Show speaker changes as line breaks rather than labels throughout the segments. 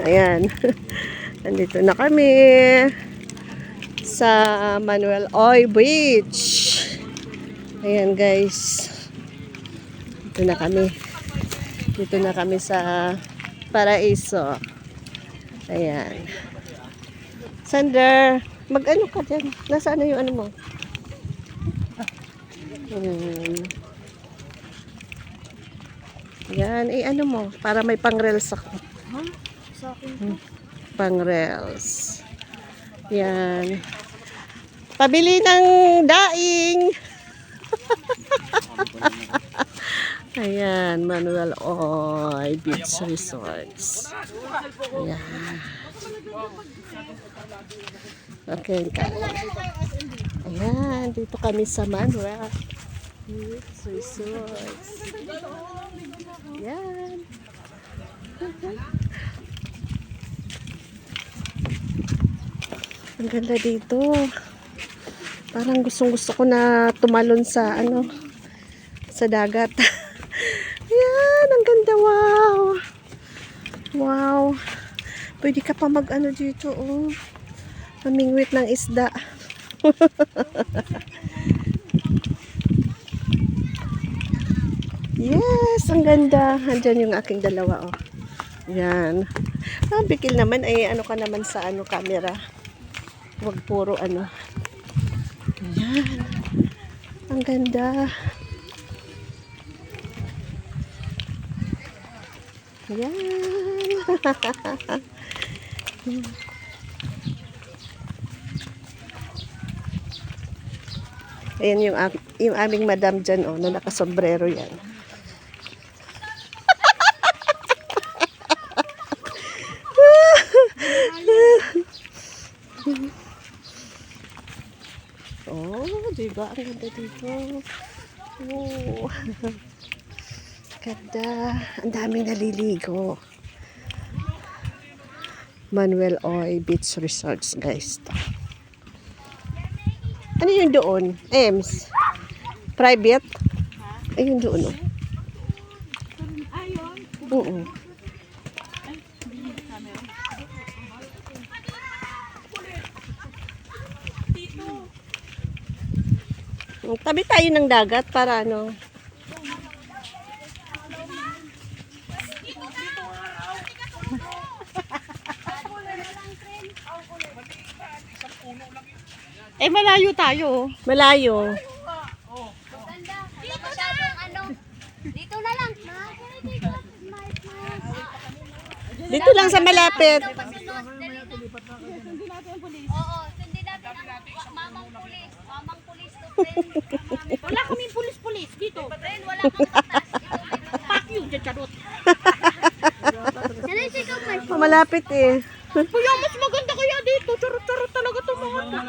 Ayan. Nandito na kami sa Manuel Oy Beach. Ayan guys. Dito na kami. Dito na kami sa Paraiso. Ayan. Sander, mag-ano ka dyan? Nasaan na yung ano mo? Yan, ano mo? Para may pang-reels ako.
Sa akin.
Pang-reels. Yan. Pabili ng daing. Ayan, Manuel Oy Beach Resorts. Ayan. Okay, ayan, dito kami sa Manuel Beach Resorts. Ayan. Ang ganda dito. Parang gustong-gusto ko na tumalon sa sa dagat. Ayan, ang ganda, wow. Wow. Pwede ka pa mag-ano dito, oh. Mamingwit ng isda. Yes, ang ganda. Andyan yung aking dalawa, oh. Yan. Bikil naman, ano ka naman sa camera. Huwag puro Ayan. Ang ganda. Ayan. Ayan yung aming madam dyan, oh, na nakasombrero yan. Oh, diba? Ang ganda dito. Oh. Ganda. Ang daming naliligo. Manuel Oy Beach Resorts, guys. Ano yung doon? Ems? Private? Ayun doon, oh. Oo. Tabi tayo ng dagat para ano. Malayo tayo. Malayo.
Dito na lang.
Dito lang sa malapit.
Oo, sundin natin ang mamang pulis. Mamang pulis to, friend.
Wala kaming pulis-pulis dito.
Friend, wala kang batas.
Fuck you, Jacharot.
Malapit eh.
Kuya, mas maganda kaya dito. Charot-charot talaga itong mga to.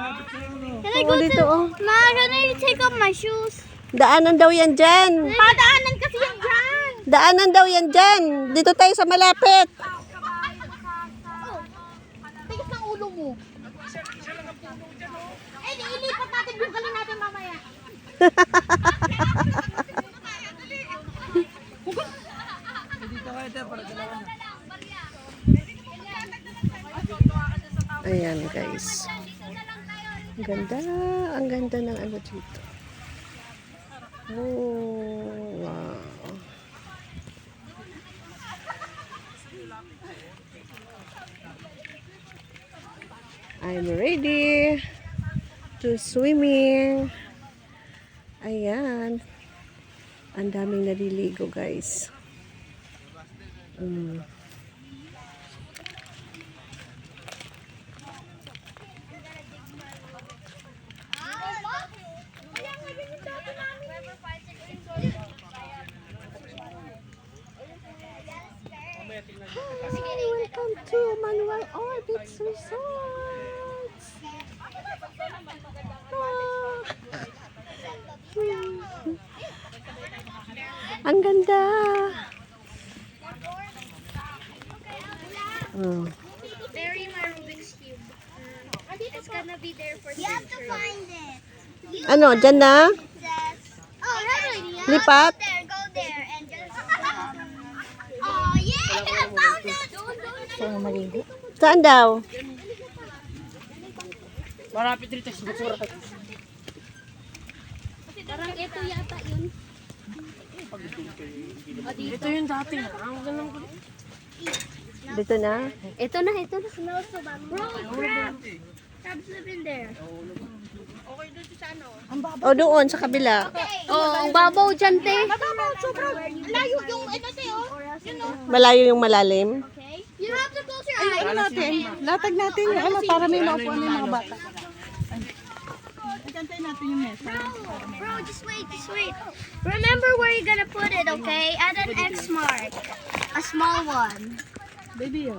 Can I go
Dito, oh.
Ma, can I take off my shoes?
Daanan daw yan dyan.
Padaanan kasi yan dyan.
Daanan daw yan dyan. Dito tayo sa malapit.
Tigis ng ulo mo. Ilipat natin yung galing natin mamaya.
Ayan guys. Ang ganda ng ano dito. Oh, wow. I'm ready to swimming. Ayan. Ang daming naliligo guys. Hi, welcome to Manuel Oy Beach Resorts. Ang ganda.
Bury my Rubik's Cube. It's gonna be there for the You have to find it.
Ano, dyan na?
Oh, really?
Lipat?
Go there and just... Oh, yeah! I found it!
gusto na maligo.
Saan daw?
Marapit dito sa basura.
Parang ito yata yun.
Ito yung dati. Ang ganun ko.
Dito na?
Ito na. Smells so bad. Bro, crabs live in there.
O doon, sa kabila.
Oh, ang babaw dyan, te.
Sobrang layo yung ano tayo.
Malayo yung malalim.
Okay? You have to close your eyes.
Ano natin? Latag natin yung ano para may maupuan yung mga bata. Ikantayin natin yung mesa.
Bro, just wait. Remember where you're gonna put it, okay? Add an X mark. A small one.
Baby, oh.